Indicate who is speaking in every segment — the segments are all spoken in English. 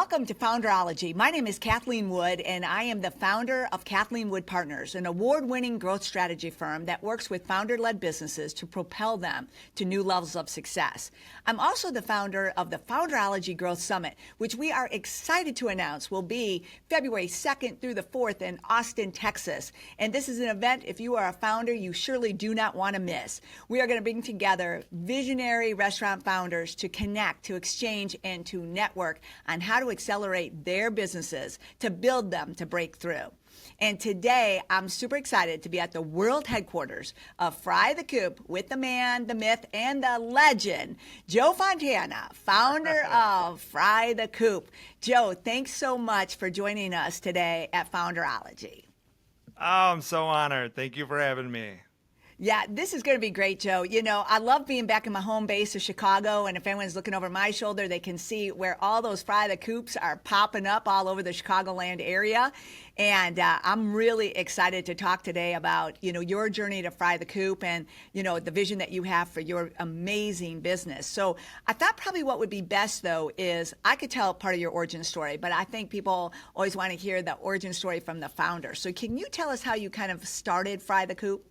Speaker 1: Welcome to Founderology. My name is Kathleen Wood, and I am the founder of Kathleen Wood Partners, an award-winning growth strategy firm that works with founder-led businesses to propel them to new levels of success. I'm also the founder of the Founderology Growth Summit, which we are excited to announce will be February 2nd through the 4th in Austin, Texas. And this is an event, if you are a founder, you surely do not want to miss. We are going to bring together visionary restaurant founders to connect, to exchange, and to network on how to accelerate their businesses, to build them, to break through. And today, I'm super excited to be at the world headquarters of Fry the Coop with the man, the myth, and the legend, Joe Fontana, founder of Fry the Coop. Joe, thanks so much for joining us today at Founderology.
Speaker 2: Oh, I'm so honored. Thank you for having me.
Speaker 1: Yeah, this is going to be great, Joe. You know, I love being back in my home base of Chicago, and if anyone's looking over my shoulder, they can see where all those Fry the Coops are popping up all over the Chicagoland area. And I'm really excited to talk today about, your journey to Fry the Coop and, the vision that you have for your amazing business. So I thought probably what would be best, though, is I could tell part of your origin story, but I think people always want to hear the origin story from the founder. So can you tell us how you kind of started Fry the Coop?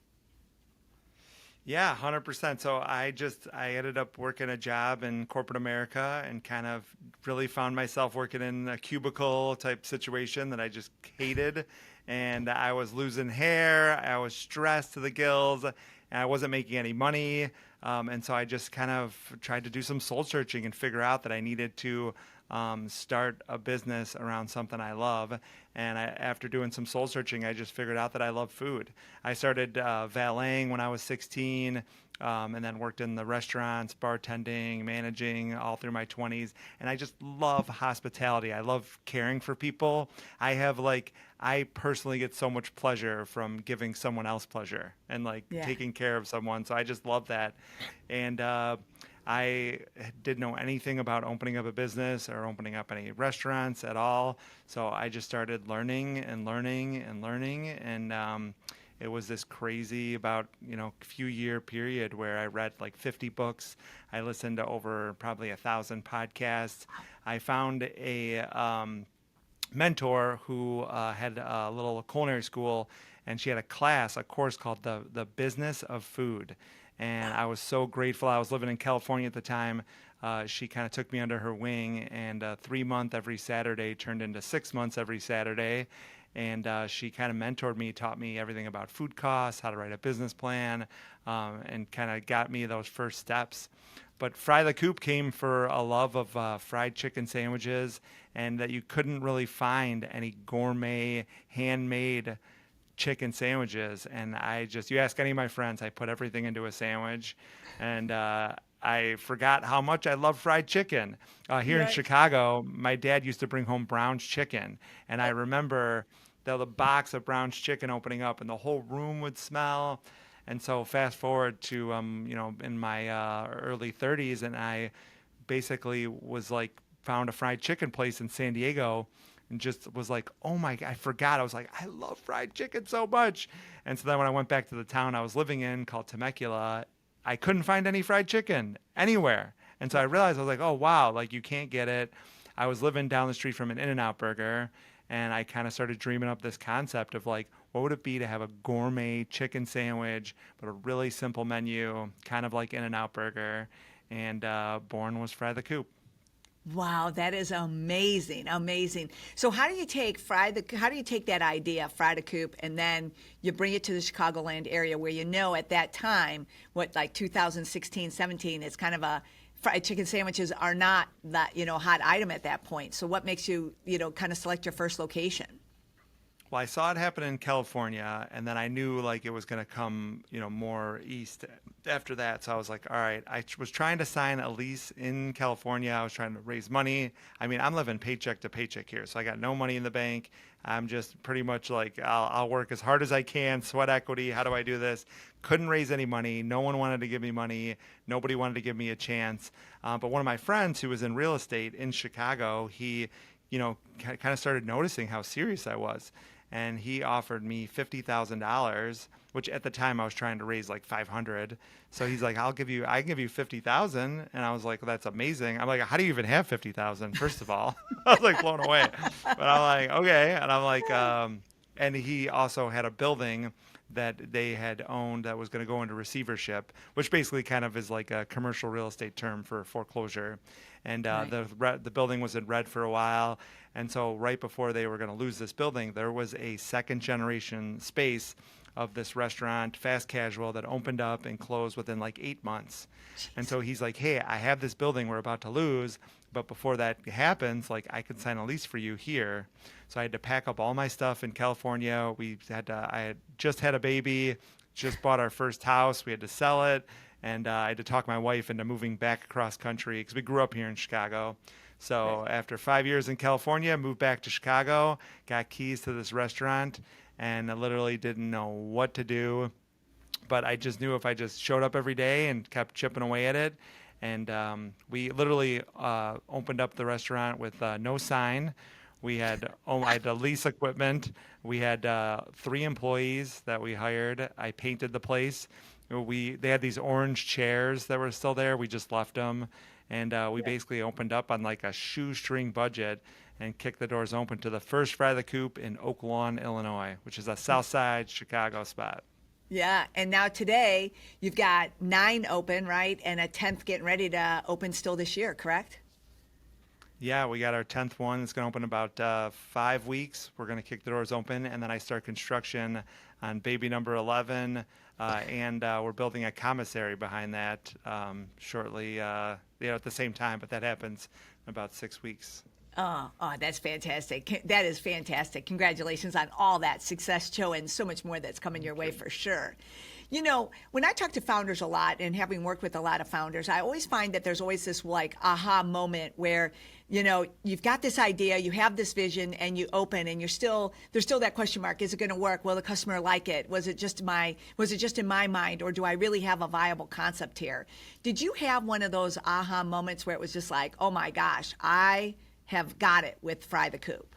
Speaker 2: Yeah, 100%. So I ended up working a job in corporate America and kind of really found myself working in a cubicle type situation that I just hated. And I was losing hair. I was stressed to the gills. And I wasn't making any money. And so I just kind of tried to do some soul searching and figure out that I needed to start a business around something I love. And after doing some soul searching, I just figured out that I love food. I started valeting when I was 16, and then worked in the restaurants, bartending, managing all through my 20s. And I just love hospitality. I love caring for people. I personally get so much pleasure from giving someone else pleasure and taking care of someone. So I just love that. And I didn't know anything about opening up a business or opening up any restaurants at all. So I just started learning. And it was this crazy about, few year period where I read like 50 books. I listened to over probably 1,000 podcasts. I found a mentor who had a little culinary school, and she had a course called the Business of Food. And I was so grateful. I was living in California at the time. She kind of took me under her wing, and 3 months every Saturday turned into 6 months every Saturday. And she kind of mentored me, taught me everything about food costs, how to write a business plan, and kind of got me those first steps. But Fry the Coop came for a love of fried chicken sandwiches, and that you couldn't really find any gourmet, handmade chicken sandwiches. And you ask any of my friends, I put everything into a sandwich. And I forgot how much I love fried chicken. Here in Chicago, my dad used to bring home Brown's chicken. And I remember the box of Brown's chicken opening up, and the whole room would smell. And so fast forward to, in my early 30s, and I basically found a fried chicken place in San Diego, and just was like, oh my God, I forgot. I was like, I love fried chicken so much. And so then when I went back to the town I was living in called Temecula, I couldn't find any fried chicken anywhere. And so I realized, I was like, oh wow, you can't get it. I was living down the street from an In-N-Out burger, and I kind of started dreaming up this concept of what would it be to have a gourmet chicken sandwich, but a really simple menu, kind of like In-N-Out burger. And born was Fry the Coop.
Speaker 1: Wow, that is amazing, amazing. So how do you take that idea, Fry the Coop, and then you bring it to the Chicagoland area where at that time, 2016, 17, it's kind of fried chicken sandwiches are not that, hot item at that point. So what makes you, kind of select your first location?
Speaker 2: Well, I saw it happen in California, and then I knew it was going to come, more east after that. So I was like, all right, I was trying to sign a lease in California. I was trying to raise money. I mean, I'm living paycheck to paycheck here. So I got no money in the bank. I'm just pretty much I'll work as hard as I can, sweat equity. How do I do this? Couldn't raise any money. No one wanted to give me money. Nobody wanted to give me a chance. But one of my friends who was in real estate in Chicago, he, kind of started noticing how serious I was. and he offered me $50,000, which at the time I was trying to raise like 500. So he's like, I can give you 50,000. And I was like, well, that's amazing. I'm like, how do you even have 50,000? First of all, I was like blown away, but I'm like, okay. And I'm like, and he also had a building that they had owned that was going to go into receivership, which basically kind of is like a commercial real estate term for foreclosure. And
Speaker 1: Right.
Speaker 2: the building was in red for a while. And so right before they were going to lose this building, there was a second generation space of this restaurant, fast casual, that opened up and closed within like 8 months. And so he's like, hey, I have this building we're about to lose, but before that happens, like I can sign a lease for you here. So I had to pack up all my stuff in California. I had just had a baby, just bought our first house. We had to sell it. And I had to talk my wife into moving back across country because we grew up here in Chicago. So after 5 years in California, moved back to Chicago, got keys to this restaurant, and I literally didn't know what to do. But I just knew if I just showed up every day and kept chipping away at it. And we literally opened up the restaurant with no sign. I had to lease equipment. We had 3 employees that we hired. I painted the place. They had these orange chairs that were still there. We just left them. And we basically opened up on like a shoestring budget and kicked the doors open to the first Fry the Coop in Oak Lawn, Illinois, which is a South Side Chicago spot.
Speaker 1: Yeah, and now today you've got 9 open, right, and a 10th getting ready to open still this year, correct?
Speaker 2: Yeah, we got our 10th one. It's going to open in about 5 weeks. We're going to kick the doors open, and then I start construction on baby number 11, and we're building a commissary behind that shortly, at the same time, but that happens in about 6 weeks.
Speaker 1: Oh, that's fantastic. That is fantastic. Congratulations on all that success, Joe, and so much more that's coming your way for sure. You know, when I talk to founders a lot and having worked with a lot of founders, I always find that there's always this like aha moment where, you know, you've got this idea, you have this vision, and you open, and there's still that question mark. Is it going to work? Will the customer like it? Was it just in my mind, or do I really have a viable concept here? Did you have one of those aha moments where it was just like, oh my gosh, I have got it with Fry the Coop?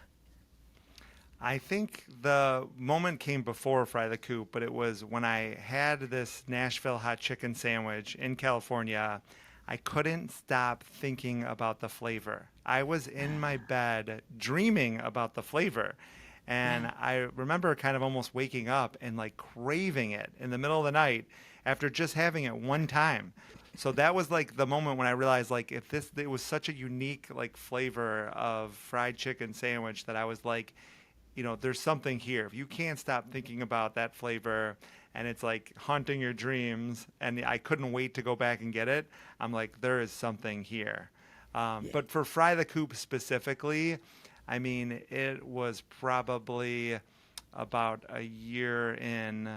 Speaker 2: I think the moment came before Fry the Coop, but it was when I had this Nashville hot chicken sandwich in California. I couldn't stop thinking about the flavor. I was in my bed dreaming about the flavor. And I remember kind of almost waking up and like craving it in the middle of the night after just having it one time. So that was like the moment when I realized like it was such a unique like flavor of fried chicken sandwich that I was like, you know, there's something here. If you can't stop thinking about that flavor and it's like haunting your dreams, and I couldn't wait to go back and get it, I'm like, there is something here. But for Fry the Coop specifically, I mean, it was probably about a year in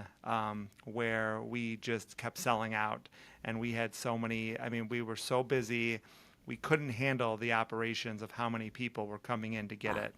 Speaker 2: where we just kept selling out, and we had so many, I mean, we were so busy, we couldn't handle the operations of how many people were coming in to get it.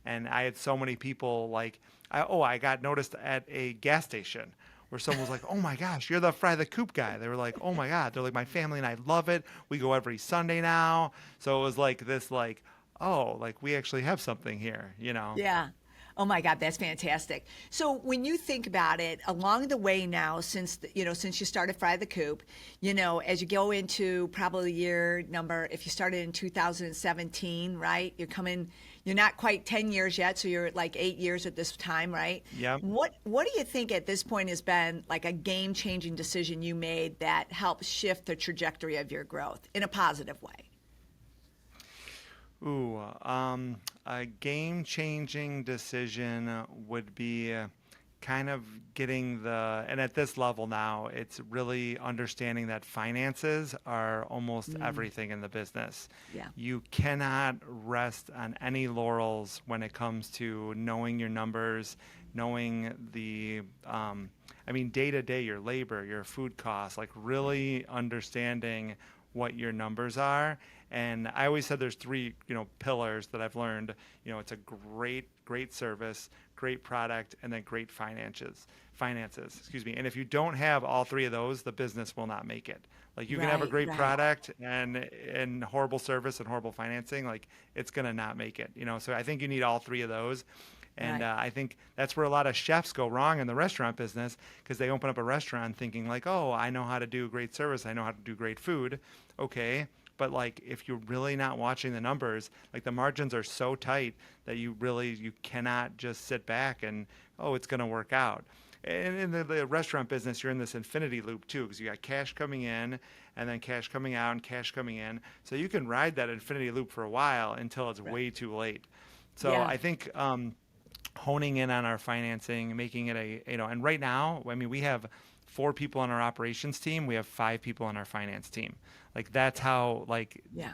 Speaker 2: And I had so many people like, I got noticed at a gas station where someone was like, oh my gosh, you're the Fry the Coop guy. They were like, oh my God. They're like, my family and I love it. We go every Sunday now. So it was like this, like, oh, like we actually have something here, you know?
Speaker 1: Yeah. Oh my God, that's fantastic. So when you think about it, along the way now, since you started Fry the Coop, you know, as you go into probably year number, if you started in 2017, right? You're not quite 10 years yet, so you're at like 8 years at this time, right?
Speaker 2: Yeah.
Speaker 1: What do you think at this point has been like a game-changing decision you made that helped shift the trajectory of your growth in a positive way?
Speaker 2: Ooh, a game-changing decision would be kind of and at this level now, it's really understanding that finances are almost everything in the business.
Speaker 1: Yeah.
Speaker 2: You cannot rest on any laurels when it comes to knowing your numbers, knowing day to day, your labor, your food costs, like really understanding what your numbers are. And I always said there's 3, pillars that I've learned. It's a great service, great product, and then great finances. And if you don't have all 3 of those, the business will not make it. Like you can have a great product and horrible service and horrible financing, like it's going to not make it. So I think you need all 3 of those. And
Speaker 1: Right.
Speaker 2: I think that's where a lot of chefs go wrong in the restaurant business, because they open up a restaurant thinking like, oh, I know how to do great service. I know how to do great food. Okay. But like, if you're really not watching the numbers, like the margins are so tight that you cannot just sit back and, oh, it's going to work out. And in the restaurant business, you're in this infinity loop too, because you got cash coming in and then cash coming out and cash coming in. So you can ride that infinity loop for a while until it's way too late. So
Speaker 1: Yeah.
Speaker 2: I think honing in on our financing, making it and right now, I mean, we have 4 people on our operations team. We have 5 people on our finance team. Like that's how
Speaker 1: Yeah.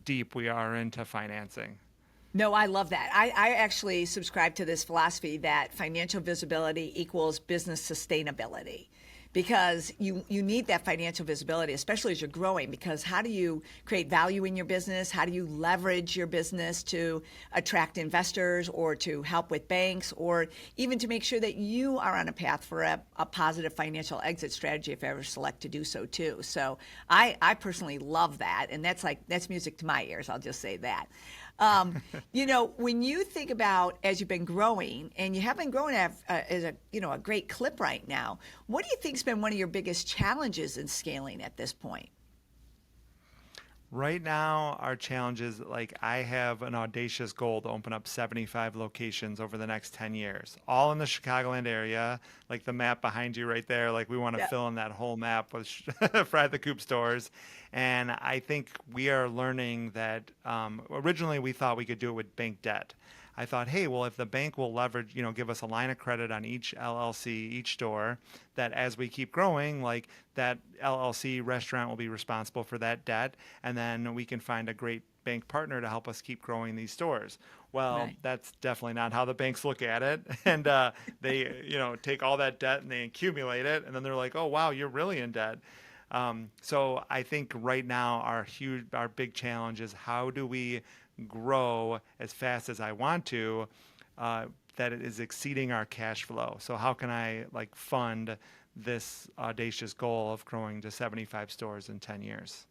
Speaker 2: deep we are into financing.
Speaker 1: No, I love that. I actually subscribe to this philosophy that financial visibility equals business sustainability, because you need that financial visibility, especially as you're growing, because how do you create value in your business? How do you leverage your business to attract investors or to help with banks, or even to make sure that you are on a path for a positive financial exit strategy if you ever select to do so too. So I personally love that, and that's music to my ears, I'll just say that. When you think about, as you've been growing, and you have been growing at a great clip right now, what do you think's been one of your biggest challenges in scaling at this point?
Speaker 2: Right now, our challenge is like I have an audacious goal to open up 75 locations over the next 10 years, all in the Chicagoland area, like the map behind you right there. Like we want to
Speaker 1: Yeah.
Speaker 2: fill in that whole map with Fry the Coop stores. And I think we are learning that originally we thought we could do it with bank debt. I thought, hey, well, if the bank will leverage, give us a line of credit on each LLC, each store, that as we keep growing, like that LLC restaurant will be responsible for that debt, and then we can find a great bank partner to help us keep growing these stores. Well,
Speaker 1: Right.
Speaker 2: that's definitely not how the banks look at it, and they, take all that debt and they accumulate it, and then they're like, oh, wow, you're really in debt. So I think right now our big challenge is how do we grow as fast as I want to, that it is exceeding our cash flow. So how can I fund this audacious goal of growing to 75 stores in 10 years?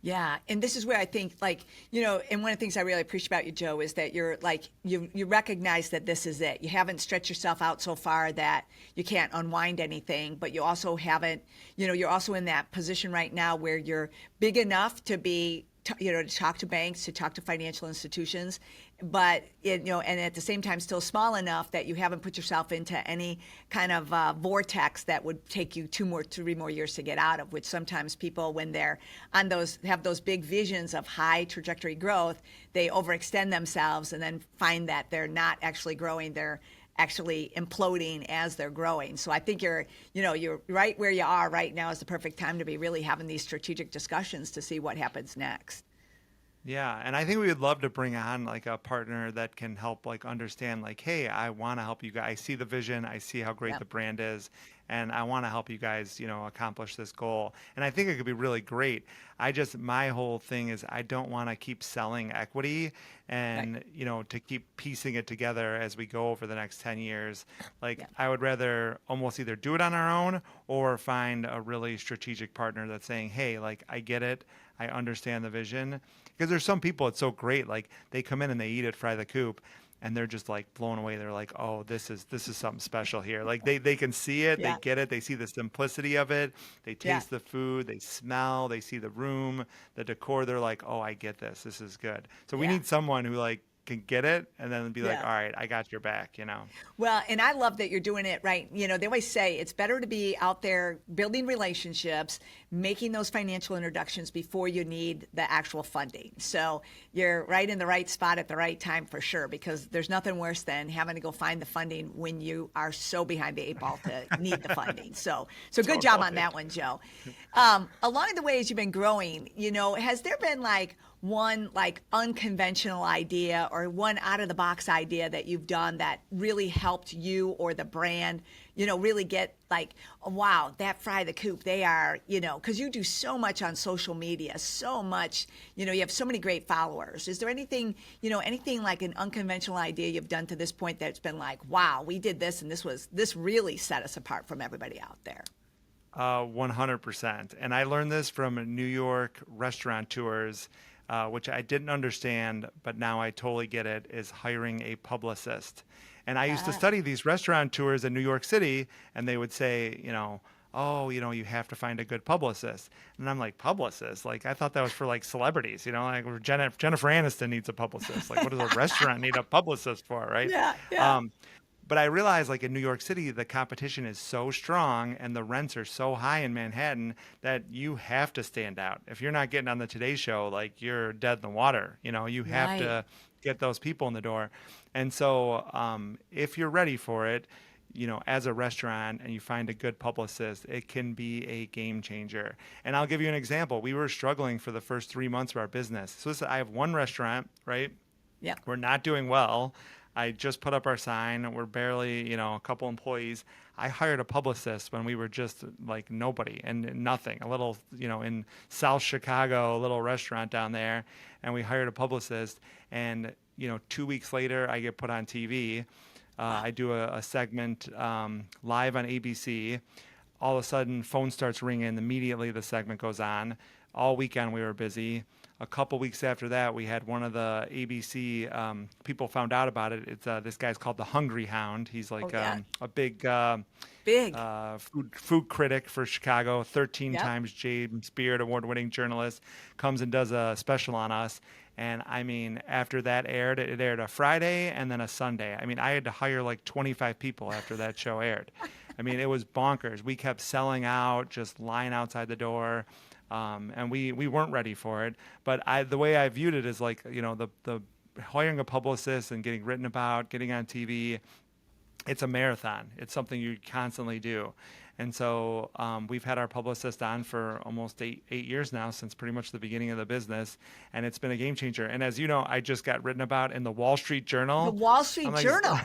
Speaker 1: Yeah, and this is where I think, and one of the things I really appreciate about you, Joe, is that you're you recognize that this is it. You haven't stretched yourself out so far that you can't unwind anything, but you also haven't, you're also in that position right now where you're big enough to be, to talk to banks, to talk to financial institutions, but and at the same time still small enough that you haven't put yourself into any kind of vortex that would take you 3 more years to get out of. Which sometimes people, when they're on have those big visions of high trajectory growth, they overextend themselves and then find that they're not actually growing. They're actually imploding as they're growing. So I think you're right where you are right now is the perfect time to be really having these strategic discussions to see what happens next.
Speaker 2: Yeah, and I think we would love to bring on a partner that can help understand hey, I want to help you guys. I see the vision, I see how great
Speaker 1: Yep.
Speaker 2: the brand is, and I want to help you guys, accomplish this goal. And I think it could be really great. My whole thing is I don't want to keep selling equity and,
Speaker 1: Right.
Speaker 2: to keep piecing it together as we go over the next 10 years.
Speaker 1: Yeah.
Speaker 2: I would rather almost either do it on our own or find a really strategic partner that's saying, hey, I get it. I understand the vision. Because there's some people, it's so great. They come in and they eat at Fry the Coop, and they're just blown away. They're like, oh, this is something special here. They can see it, they
Speaker 1: Yeah.
Speaker 2: get it, they see the simplicity of it, they
Speaker 1: Yeah.
Speaker 2: taste the food, they smell, they see the room, the decor. They're like, oh, I get this. This is good. So we
Speaker 1: Yeah.
Speaker 2: need someone who can get it and then be like,
Speaker 1: Yeah.
Speaker 2: all right, I got your back.
Speaker 1: Well, and I love that you're doing it right. They always say it's better to be out there building relationships, making those financial introductions before you need the actual funding. So you're right in the right spot at the right time for sure, because there's nothing worse than having to go find the funding when you are so behind the 8 ball to need the funding. So good job on
Speaker 2: Totally.
Speaker 1: that one, Joe. Along the way as you've been growing, has there been one unconventional idea or one out of the box idea that you've done that really helped you or the brand, really get wow, that Fry the Coop, they are, because you do so much on social media, so much, you have so many great followers. Is there anything, anything like an unconventional idea you've done to this point that's been wow, we did this and this really set us apart from everybody out there?
Speaker 2: 100%. And I learned this from New York restaurateurs, which I didn't understand, but now I totally get it, is hiring a publicist. And I used to
Speaker 1: Ah,
Speaker 2: study these restaurant tours in New York City, and they would say, oh, you have to find a good publicist. And I'm like, publicist? Like, I thought that was for like celebrities, like Jennifer Aniston needs a publicist. Like, what does a restaurant need a publicist for, right?
Speaker 1: yeah, yeah.
Speaker 2: Um, but I realized, like in New York City, the competition is so strong and the rents are so high in Manhattan that you have to stand out. If you're not getting on the Today Show, like you're dead in the water. You have
Speaker 1: Right.
Speaker 2: to get those people in the door. And so, if you're ready for it, as a restaurant and you find a good publicist, it can be a game changer. And I'll give you an example. We were struggling for the first 3 months of our business. So listen, I have one restaurant, right?
Speaker 1: Yeah.
Speaker 2: We're not doing well. I just put up our sign. We're barely, a couple employees. I hired a publicist when we were just like nobody and nothing. A little, in South Chicago, a little restaurant down there. And we hired a publicist. And, 2 weeks later, I get put on TV.
Speaker 1: Wow.
Speaker 2: I do a segment live on ABC. All of a sudden, phone starts ringing. Immediately, the segment goes on. All weekend, we were busy. A couple weeks after that, we had one of the ABC people found out about it. It's this guy's called the Hungry Hound. He's like
Speaker 1: Oh, yeah.
Speaker 2: a big
Speaker 1: Big.
Speaker 2: food critic for Chicago, 13
Speaker 1: Yep.
Speaker 2: times James Beard award-winning journalist, comes and does a special on us. And I mean, after that aired, it aired a Friday and then a Sunday. I mean, I had to hire like 25 people after that show aired. I mean, it was bonkers. We kept selling out, just lying outside the door. And we weren't ready for it. But the way I viewed it is like, the hiring a publicist and getting written about, getting on TV, it's a marathon. It's something you constantly do. And so we've had our publicist on for almost eight years now, since pretty much the beginning of the business. And it's been a game changer. And as you know, I just got written about in the Wall Street
Speaker 1: The
Speaker 2: Journal.
Speaker 1: Wall Street
Speaker 2: I'm like,
Speaker 1: Journal.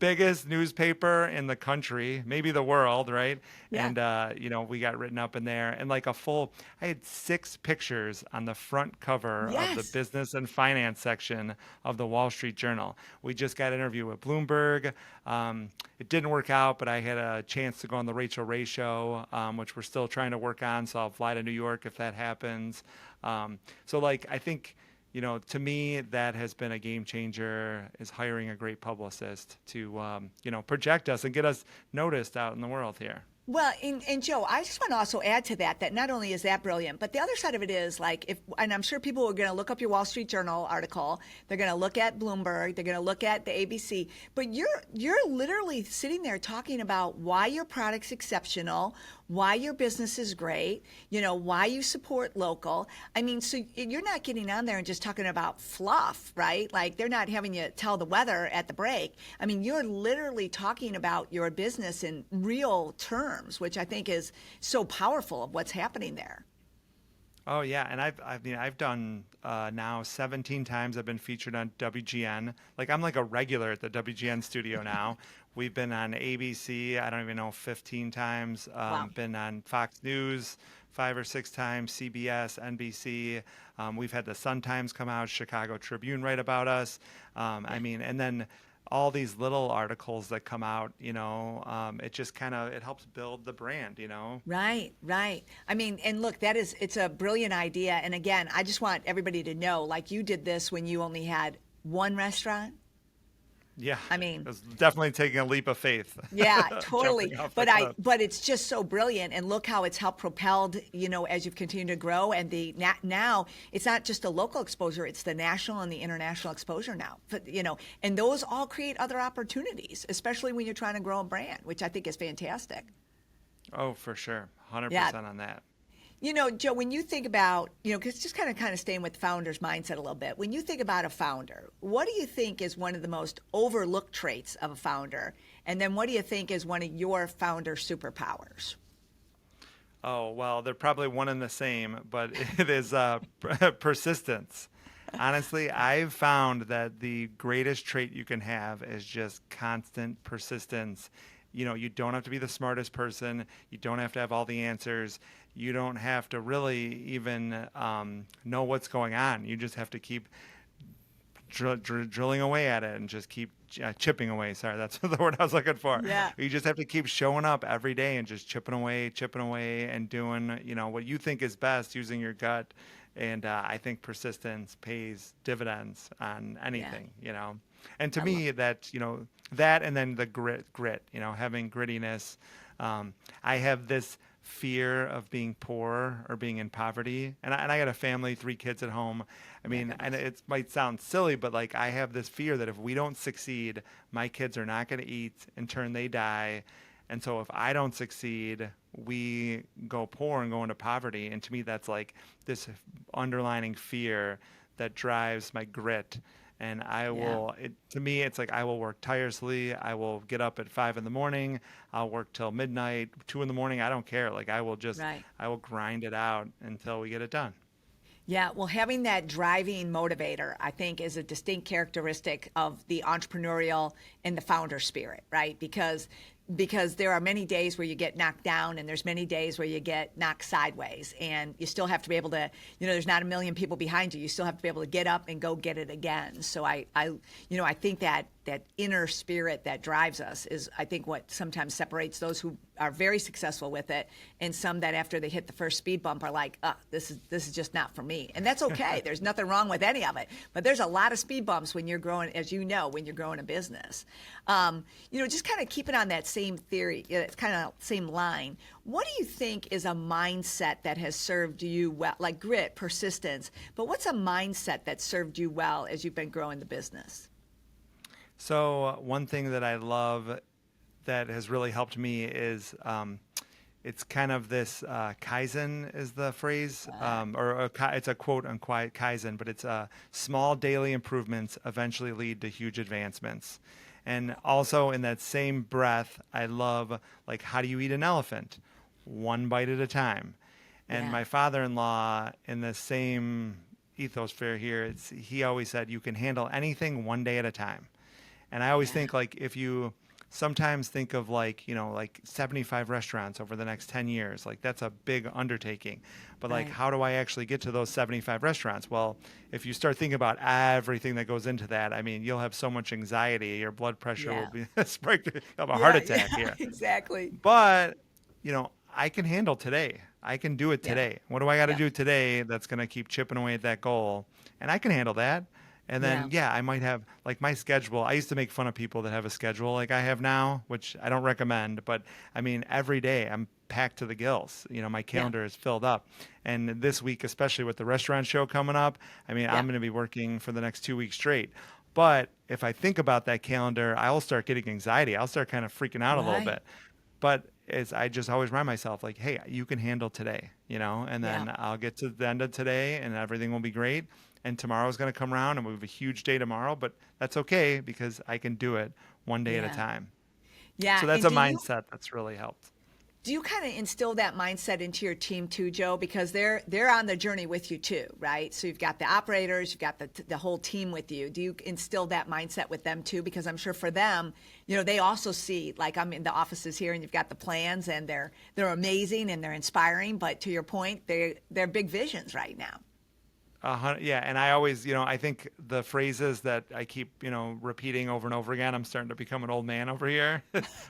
Speaker 2: biggest newspaper in the country, maybe the world, right?
Speaker 1: Yeah.
Speaker 2: And we got written up in there, and like I had 6 pictures on the front cover of the
Speaker 1: Yes.
Speaker 2: business and finance section of the Wall Street Journal. We just got an interview with Bloomberg. It didn't work out, but I had a chance to go on the Rachel Ray show, which we're still trying to work on. So I'll fly to New York if that happens. So like, I think, to me, that has been a game changer, is hiring a great publicist to, project us and get us noticed out in the world here.
Speaker 1: Well, and Joe, I just want to also add to that not only is that brilliant, but the other side of it is like and I'm sure people are going to look up your Wall Street Journal article, they're going to look at Bloomberg, they're going to look at the ABC, but you're literally sitting there talking about why your product's exceptional, why your business is great, why you support local. I mean, so you're not getting on there and just talking about fluff, right? Like they're not having you tell the weather at the break. I mean, you're literally talking about your business in real terms, which I think is so powerful of what's happening there.
Speaker 2: Oh yeah, and I've done now 17 times. I've been featured on WGN. Like I'm like a regular at the WGN studio now. We've been on ABC. I don't even know 15 times.
Speaker 1: Wow.
Speaker 2: Been on Fox News 5 or 6 times. CBS, NBC. We've had the Sun Times come out. Chicago Tribune write about us. I mean, and then all these little articles that come out, it just it helps build the brand,
Speaker 1: Right, right. I mean, and look, it's a brilliant idea. And again, I just want everybody to know, like you did this when you only had one restaurant.
Speaker 2: Yeah.
Speaker 1: I mean,
Speaker 2: it's definitely taking a leap of faith.
Speaker 1: yeah, totally.
Speaker 2: Jumping off
Speaker 1: But
Speaker 2: the cliff.
Speaker 1: but it's just so brilliant, and look how it's helped propelled, as you've continued to grow, and now it's not just a local exposure; it's the national and the international exposure now. But and those all create other opportunities, especially when you're trying to grow a brand, which I think is fantastic.
Speaker 2: Oh, for sure. 100%
Speaker 1: Yeah.
Speaker 2: on that.
Speaker 1: Joe, when you think about, because just kind of staying with the founder's mindset a little bit, when you think about a founder, what do you think is one of the most overlooked traits of a founder? And then what do you think is one of your founder superpowers?
Speaker 2: Oh, well, they're probably one and the same, but it is persistence. Honestly, I've found that the greatest trait you can have is just constant persistence. You don't have to be the smartest person. You don't have to have all the answers. You don't have to really even know what's going on. You just have to keep drilling away at it and just keep chipping away. Sorry, that's the word I was looking for.
Speaker 1: Yeah.
Speaker 2: You just have to keep showing up every day and just chipping away and doing, what you think is best, using your gut. And I think persistence pays dividends on anything, And to me, that, that and then the grit, having grittiness. I have this fear of being poor or being in poverty. And I got a family, 3 kids at home. I mean, and it might sound silly, but like I have this fear that if we don't succeed, my kids are not going to eat. In turn, they die. And so if I don't succeed, we go poor and go into poverty. And to me, that's like this underlining fear that drives my grit. And to me, it's like I will work tirelessly. I will get up at 5 a.m. I'll work till midnight, 2 a.m. I don't care. Like I will grind it out until we get it done.
Speaker 1: Yeah, well, having that driving motivator, I think, is a distinct characteristic of the entrepreneurial and the founder spirit, right? Because there are many days where you get knocked down and there's many days where you get knocked sideways, and you still have to be able to, there's not a million people behind you. You still have to be able to get up and go get it again. So I think that inner spirit that drives us is, I think, what sometimes separates those who are very successful with it and some that after they hit the first speed bump are like, this is just not for me. And that's okay. There's nothing wrong with any of it. But there's a lot of speed bumps when you're growing, as when you're growing a business. Just kind of keeping on that same theory, it's kind of same line. What do you think is a mindset that has served you well, like grit, persistence, but what's a mindset that served you well as you've been growing the business?
Speaker 2: So one thing that I love that has really helped me is it's kind of this Kaizen is the phrase, it's a quote unquote Kaizen, but it's small daily improvements eventually lead to huge advancements. And also in that same breath, I love, like, how do you eat an elephant? One bite at a time. And my father-in-law, in the same ethosphere here, he always said, you can handle anything one day at a time. And I always think, like, if you sometimes think of like 75 restaurants over the next 10 years, like that's a big undertaking. But like, how do I actually get to those 75 restaurants? Well, if you start thinking about everything that goes into that, I mean, you'll have so much anxiety. Your blood pressure will be, you'll have a heart attack here.
Speaker 1: Exactly.
Speaker 2: But, I can handle today. I can do it today. What do I got to do today that's going to keep chipping away at that goal? And I can handle that. And then, I might have, like, my schedule. I used to make fun of people that have a schedule like I have now, which I don't recommend. But, I mean, every day I'm packed to the gills. My calendar is filled up. And this week, especially with the restaurant show coming up, I mean, I'm going to be working for the next 2 weeks straight. But if I think about that calendar, I'll start getting anxiety. I'll start kind of freaking out a little bit. But I just always remind myself, like, hey, you can handle today, and then I'll get to the end of today and everything will be great. And tomorrow's going to come around and we have a huge day tomorrow, but that's okay because I can do it one day at a time. Yeah. So that's a mindset that's really helped.
Speaker 1: Do you kind of instill that mindset into your team too, Joe? Because they're on the journey with you too, right? So you've got the operators, you've got the whole team with you. Do you instill that mindset with them too? Because I'm sure for them, they also see, like, I'm in the offices here and you've got the plans and they're amazing and they're inspiring. But to your point, they're big visions right now.
Speaker 2: Yeah, and I always, I think the phrases that I keep, repeating over and over again, I'm starting to become an old man over here.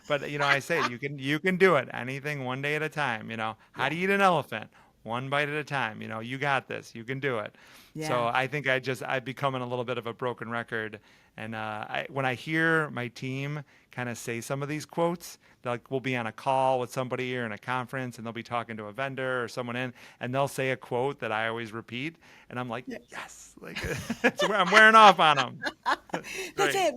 Speaker 2: But, I say, you can do it. Anything one day at a time, How do you eat an elephant? One bite at a time, you got this, you can do it. Yeah. So I think I've become a little bit of a broken record. And when I hear my team kind of say some of these quotes, like we'll be on a call with somebody or in a conference and they'll be talking to a vendor or someone and they'll say a quote that I always repeat. And I'm like, yes, like I'm wearing off on them.
Speaker 1: That's it.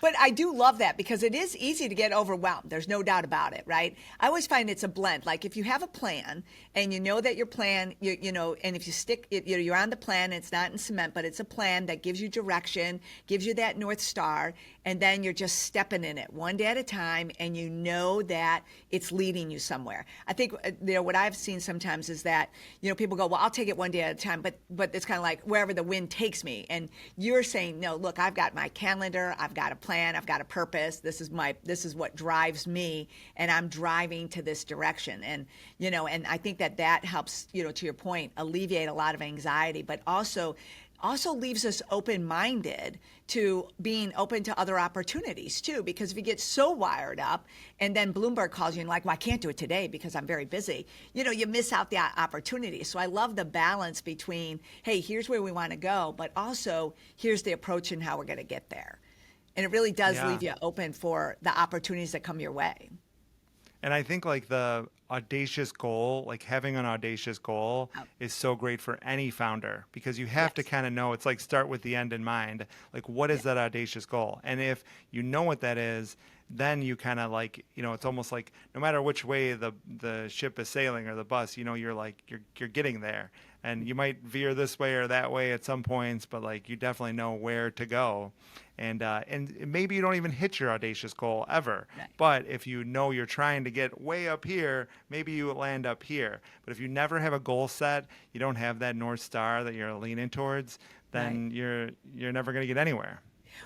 Speaker 1: But I do love that because it is easy to get overwhelmed. There's no doubt about it, right? I always find it's a blend. Like if you have a plan and you know that your plan, and if you stick, you're on the plan, it's not in cement, but it's a plan that gives you direction, gives you that North Star, and then you're just stepping in it one day at a time, and you know that it's leading you somewhere. I think what I've seen sometimes is that people go, well, I'll take it one day at a time, but it's kind of like wherever the wind takes me. And you're saying, no, look, I've got my calendar, I've got a plan, I've got a purpose. This is what drives me, and I'm driving to this direction. And and I think that helps, to your point, alleviate a lot of anxiety, but also leaves us open-minded to being open to other opportunities too, because if you get so wired up and then Bloomberg calls you and like, well, I can't do it today because I'm very busy, you miss out the opportunity. So I love the balance between, hey, here's where we want to go, but also here's the approach and how we're going to get there. And it really does
Speaker 2: Yeah.
Speaker 1: leave you open for the opportunities that come your way.
Speaker 2: And I think like the audacious goal, like having an audacious goal
Speaker 1: Oh,
Speaker 2: is so great for any founder because you have to
Speaker 1: yes.
Speaker 2: kind of know it's like start with the end in mind. Like, what
Speaker 1: Yeah.
Speaker 2: is that audacious goal? And if you know what that is, then you kind of like, it's almost like no matter which way the ship is sailing or the bus, you're like you're getting there. And you might veer this way or that way at some points, but like you definitely know where to go. And maybe you don't even hit your audacious goal ever.
Speaker 1: Right.
Speaker 2: But if you know you're trying to get way up here, maybe you land up here. But if you never have a goal set, you don't have that North Star that you're leaning towards,
Speaker 1: Right.
Speaker 2: then you're never going to get anywhere.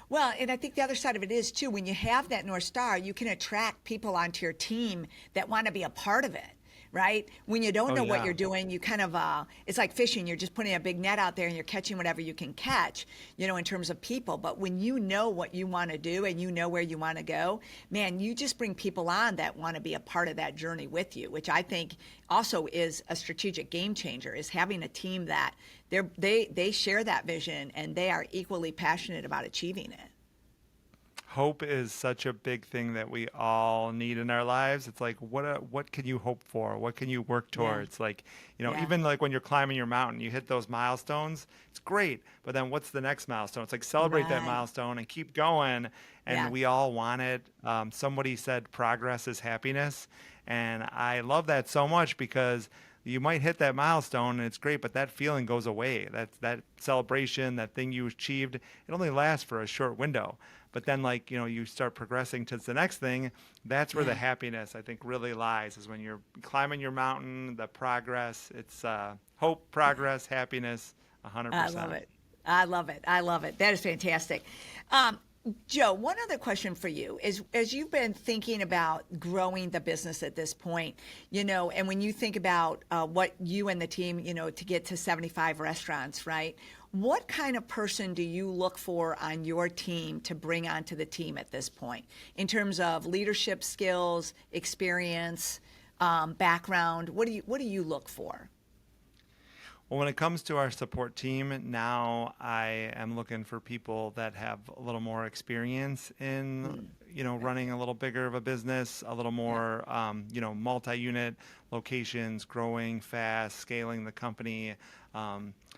Speaker 1: Well, and I think the other side of it is too, when you have that North Star, you can attract people onto your team that want to be a part of it, right? When you don't
Speaker 2: Oh
Speaker 1: know what
Speaker 2: yeah.
Speaker 1: you're doing, you kind of, it's like fishing. You're just putting a big net out there and you're catching whatever you can catch, in terms of people. But when you know what you want to do and you know where you want to go, man, you just bring people on that want to be a part of that journey with you, which I think also is a strategic game changer, is having a team that they share that vision and they are equally passionate about achieving it.
Speaker 2: Hope is such a big thing that we all need in our lives. It's like what can you hope for? What can you work
Speaker 1: Yeah.
Speaker 2: towards? Like,
Speaker 1: Yeah.
Speaker 2: even like when you're climbing your mountain, you hit those milestones. It's great, but then what's the next milestone? It's like celebrate that
Speaker 1: Right.
Speaker 2: milestone and keep going. And
Speaker 1: Yeah.
Speaker 2: we all want it. Somebody said progress is happiness, and I love that so much because you might hit that milestone and it's great, but that feeling goes away. That celebration, that thing you achieved, it only lasts for a short window. But then like, you start progressing to the next thing. That's where the
Speaker 1: Yeah.
Speaker 2: happiness I think really lies, is when you're climbing your mountain, the progress. It's hope, progress, happiness,
Speaker 1: I love
Speaker 2: 100%.
Speaker 1: it. I love it. I love it. That is fantastic. Um, Joe, one other question for you is, as you've been thinking about growing the business at this point, and when you think about what you and the team, to get to 75 restaurants, right? What kind of person do you look for on your team to bring onto the team at this point in terms of leadership skills, experience, background? What do you look for?
Speaker 2: Well, when it comes to our support team, now I am looking for people that have a little more experience in,
Speaker 1: Right.
Speaker 2: running a little bigger of a business, a little
Speaker 1: Yeah.
Speaker 2: more, multi-unit locations, growing fast, scaling the company.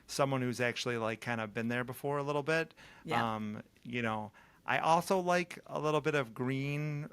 Speaker 2: Someone who's actually like kind of been there before a little bit.
Speaker 1: Yeah.
Speaker 2: I also like a little bit of green,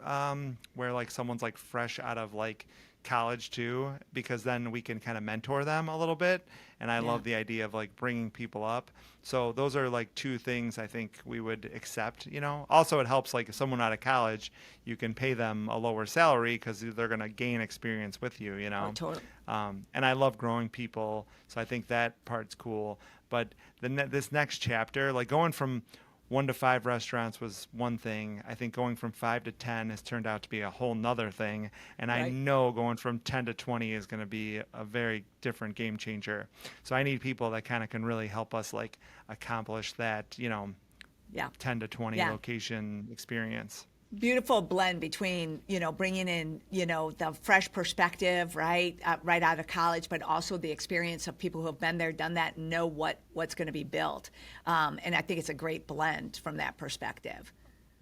Speaker 2: where like someone's like fresh out of like college too, because then we can kind of mentor them a little bit. And I
Speaker 1: Yeah.
Speaker 2: love the idea of like bringing people up. So those are like two things I think we would accept. Also it helps like if someone out of college, you can pay them a lower salary because they're going to gain experience with you,
Speaker 1: Oh, totally.
Speaker 2: and I love growing people. So I think that part's cool. But this next chapter, like going from 1 to 5 restaurants was one thing. I think going from 5 to 10 has turned out to be a whole nother thing. And I
Speaker 1: Right.
Speaker 2: know going from 10 to 20 is going to be a very different game changer. So I need people that kind of can really help us like accomplish that,
Speaker 1: Yeah.
Speaker 2: 10 to 20
Speaker 1: Yeah.
Speaker 2: location experience.
Speaker 1: Beautiful blend between, bringing in, the fresh perspective, right, right out of college, but also the experience of people who have been there, done that, and know what's going to be built. And I think it's a great blend from that perspective.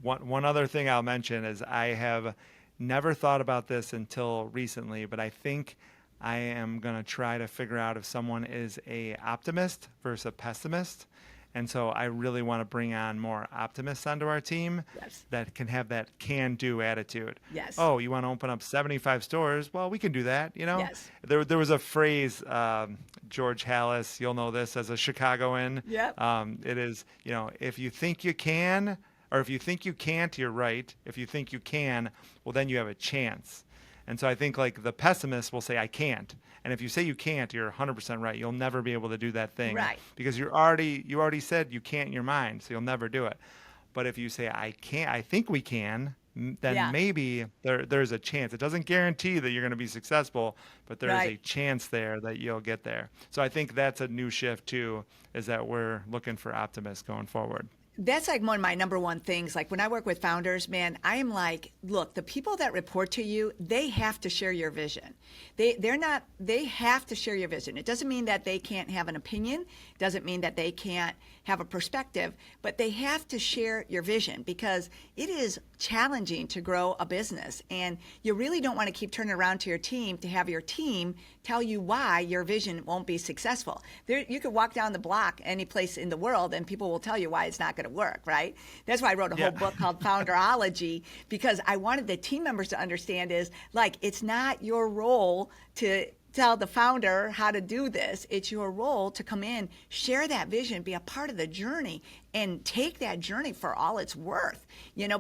Speaker 2: One other thing I'll mention is I have never thought about this until recently, but I think I am going to try to figure out if someone is a optimist versus a pessimist. And so I really want to bring on more optimists onto our team
Speaker 1: Yes.
Speaker 2: that can have that can-do attitude.
Speaker 1: Yes.
Speaker 2: Oh, you want to open up 75 stores? Well, we can do that,
Speaker 1: Yes.
Speaker 2: There was a phrase, George Hallis, you'll know this as a Chicagoan.
Speaker 1: Yep.
Speaker 2: It is, if you think you can, or if you think you can't, you're right. If you think you can, well, then you have a chance. And so I think like the pessimist will say, I can't. And if you say you can't, you're 100% right. You'll never be able to do that thing.
Speaker 1: Right.
Speaker 2: Because you already said you can't in your mind, so you'll never do it. But if you say, I can't, I think we can, then
Speaker 1: Yeah.
Speaker 2: maybe there's a chance. It doesn't guarantee that you're going to be successful, but there is a
Speaker 1: Right.
Speaker 2: chance there that you'll get there. So I think that's a new shift too, is that we're looking for optimists going forward.
Speaker 1: That's like one of my number one things. Like when I work with founders, man, I am like, look, the people that report to you, they have to share your vision. They have to share your vision. It doesn't mean that they can't have an opinion. It doesn't mean that they can't have a perspective, but they have to share your vision because it is challenging to grow a business. And you really don't want to keep turning around to your team to have your team tell you why your vision won't be successful. You could walk down the block any place in the world and people will tell you why it's not going to work, right? That's why I wrote a whole book called Founderology, because I wanted the team members to understand is like, it's not your role to tell the founder how to do this. It's your role to come in, share that vision, be a part of the journey, and take that journey for all it's worth,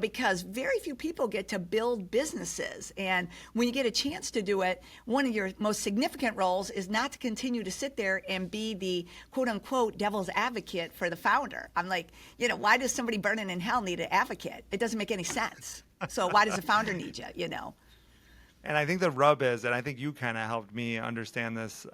Speaker 1: because very few people get to build businesses. And when you get a chance to do it, one of your most significant roles is not to continue to sit there and be the quote unquote devil's advocate for the founder. I'm like, why does somebody burning in hell need an advocate? It doesn't make any sense. So why does the founder need you,
Speaker 2: And I think the rub is, and I think you kind of helped me understand this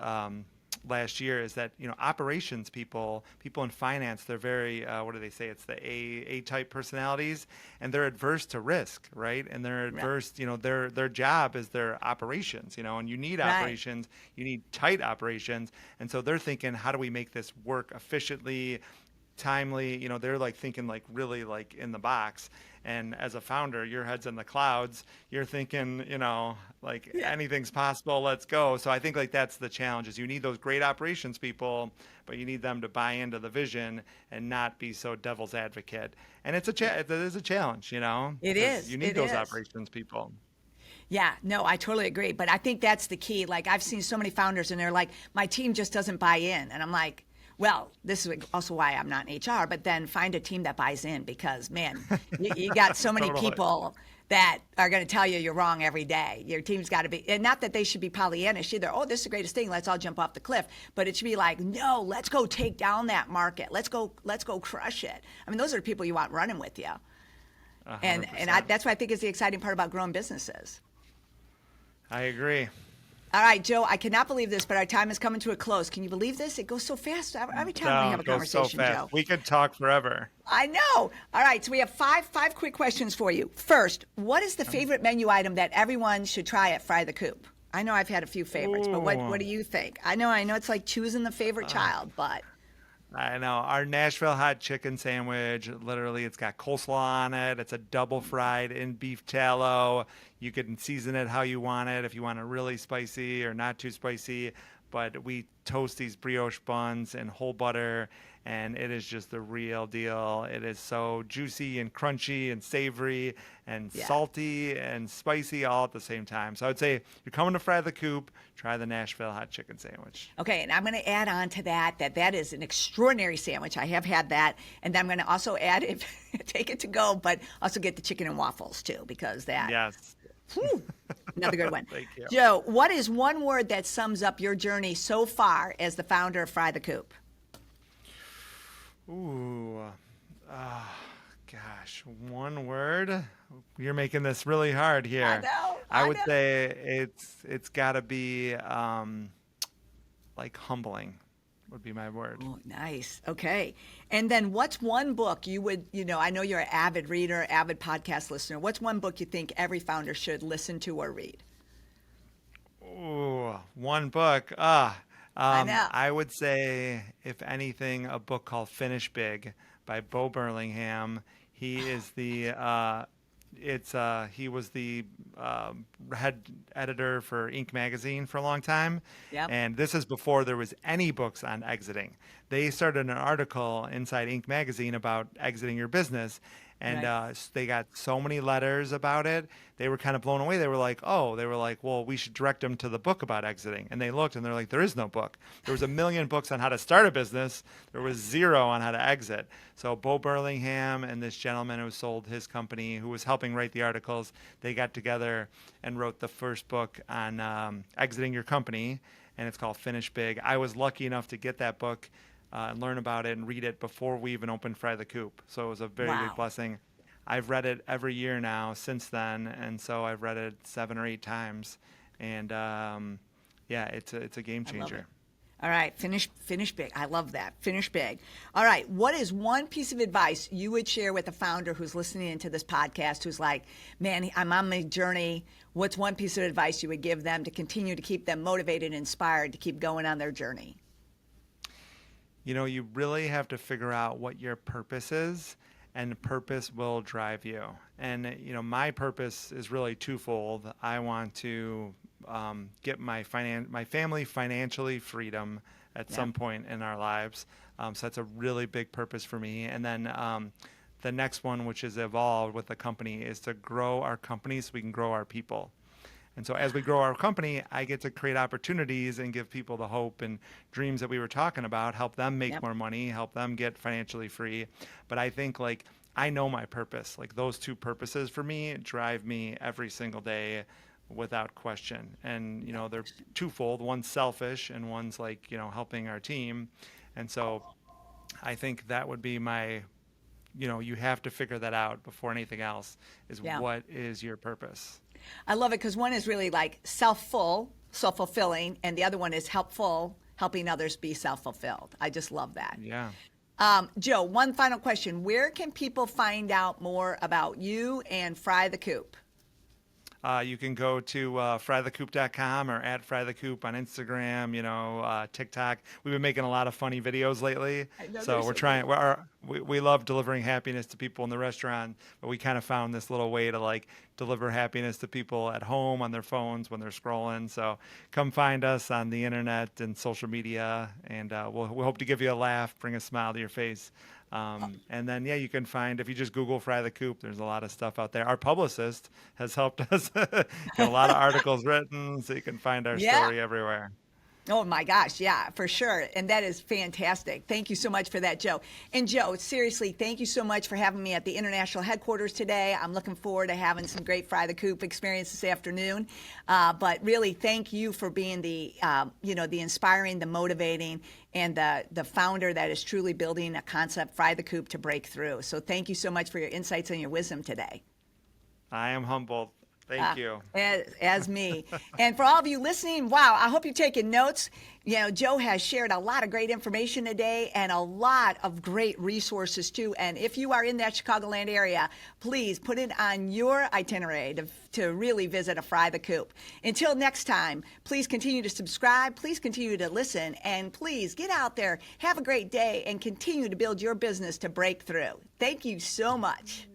Speaker 2: last year, is that operations people in finance, they're very what do they say? It's the A-type personalities, and they're adverse to risk, right? And they're adverse. Their job is their operations. And you need operations, you need tight operations, and so they're thinking, how do we make this work efficiently, timely? They're like thinking like really like in the box. And as a founder, your head's in the clouds. You're thinking, anything's possible. Let's go. So I think like that's the challenge is you need those great operations people, but you need them to buy into the vision and not be so devil's advocate. And it is a challenge,
Speaker 1: It is.
Speaker 2: You need those operations people.
Speaker 1: Yeah, no, I totally agree. But I think that's the key. Like I've seen so many founders and they're like, my team just doesn't buy in. And I'm like, well, this is also why I'm not in HR, but then find a team that buys in because, man, you got so many people that are going to tell you you're wrong every day. Your team's got to be, and not that they should be Pollyannish either. Oh, this is the greatest thing. Let's all jump off the cliff. But it should be like, no, let's go take down that market. Let's go crush it. I mean, those are the people you want running with you.
Speaker 2: 100%.
Speaker 1: That's what I think is the exciting part about growing businesses.
Speaker 2: I agree.
Speaker 1: All right, Joe, I cannot believe this, but our time is coming to a close. Can you believe this? It goes so fast every time we have a conversation, Joe.
Speaker 2: We could talk forever.
Speaker 1: I know. All right, so we have five quick questions for you. First, what is the favorite menu item that everyone should try at Fry the Coop? I know I've had a few favorites, but what do you think? I know it's like choosing the favorite child, but...
Speaker 2: I know. Our Nashville hot chicken sandwich, literally, it's got coleslaw on it. It's a double fried in beef tallow. You can season it how you want it, if you want it really spicy or not too spicy. But we toast these brioche buns in whole butter, and it is just the real deal. It is so juicy and crunchy and savory and salty and spicy all at the same time. So I would say you're coming to Fry the Coop, try the Nashville hot chicken sandwich.
Speaker 1: Okay, and I'm going to add on to that is an extraordinary sandwich. I have had that. And then I'm going to also add, take it to go, but also get the chicken and waffles too, because that...
Speaker 2: Yes.
Speaker 1: Whew, another good one.
Speaker 2: Thank you.
Speaker 1: Joe, what is one word that sums up your journey so far as the founder of Fry the Coop?
Speaker 2: Ooh, gosh, one word? You're making this really hard here.
Speaker 1: I know.
Speaker 2: I would say it's got to be like humbling would be my word.
Speaker 1: Oh, nice. Okay. And then what's one book you would, I know you're an avid reader, avid podcast listener. What's one book you think every founder should listen to or read?
Speaker 2: Ooh, one book. I know. I would say, if anything, a book called Finish Big by Bo Burlingham. He is the he was the head editor for Inc. magazine for a long time. Yep. And this is before there was any books on exiting. They started an article inside Inc. magazine about exiting your business. And they got so many letters about it. They were kind of blown away. They were like, well, we should direct them to the book about exiting. And they looked and they're like, there is no book. There was 1 million books on how to start a business. There was 0 on how to exit. So Bo Burlingham and this gentleman who sold his company, who was helping write the articles, they got together and wrote the first book on exiting your company. And it's called Finish Big. I was lucky enough to get that book and learn about it and read it before we even opened Fry the Coop. So it was a very big blessing. I've read it every year now since then, and so I've read it 7 or 8 times. And it's a game changer.
Speaker 1: All right, finish big. I love that. Finish big. All right, what is one piece of advice you would share with a founder who's listening into this podcast who's like, man, I'm on my journey. What's one piece of advice you would give them to continue to keep them motivated and inspired to keep going on their journey?
Speaker 2: You really have to figure out what your purpose is, and purpose will drive you. And, my purpose is really twofold. I want to get my family financially freedom at some point in our lives. So that's a really big purpose for me. And then the next one, which is evolved with the company, is to grow our company so we can grow our people. And so as we grow our company, I get to create opportunities and give people the hope and dreams that we were talking about, help them make more money, help them get financially free. But I think I know my purpose. Those two purposes for me drive me every single day without question. And, they're twofold. One's selfish and one's helping our team. And so I think that would be my, you have to figure that out before anything else is what is your purpose?
Speaker 1: I love it because one is really self-fulfilling, and the other one is helping others be self-fulfilled. I just love that.
Speaker 2: Yeah.
Speaker 1: Joe, one final question. Where can people find out more about you and Fry the Coop?
Speaker 2: You can go to frythecoop.com or at Fry the Coop on Instagram, TikTok. We've been making a lot of funny videos lately. So we're trying, we love delivering happiness to people in the restaurant, but we kind of found this little way to deliver happiness to people at home on their phones when they're scrolling. So come find us on the internet and social media, and we'll hope to give you a laugh, bring a smile to your face. And then, you can find, if you just Google Fry the Coop, there's a lot of stuff out there. Our publicist has helped us get a lot of articles written, so you can find our story everywhere.
Speaker 1: Oh my gosh, yeah, for sure. And that is fantastic. Thank you so much for that, Joe. And Joe, seriously, thank you so much for having me at the international headquarters today. I'm looking forward to having some great Fry the Coop experience this afternoon. But really, thank you for being the inspiring, the motivating, and the founder that is truly building a concept, Fry the Coop, to break through. So thank you so much for your insights and your wisdom today.
Speaker 2: I am humbled. Thank you.
Speaker 1: As me. And for all of you listening, wow, I hope you're taking notes. Joe has shared a lot of great information today and a lot of great resources too. And if you are in that Chicagoland area, please put it on your itinerary to really visit a Fry the Coop. Until next time, please continue to subscribe, please continue to listen, and please get out there, have a great day, and continue to build your business to break through. Thank you so much.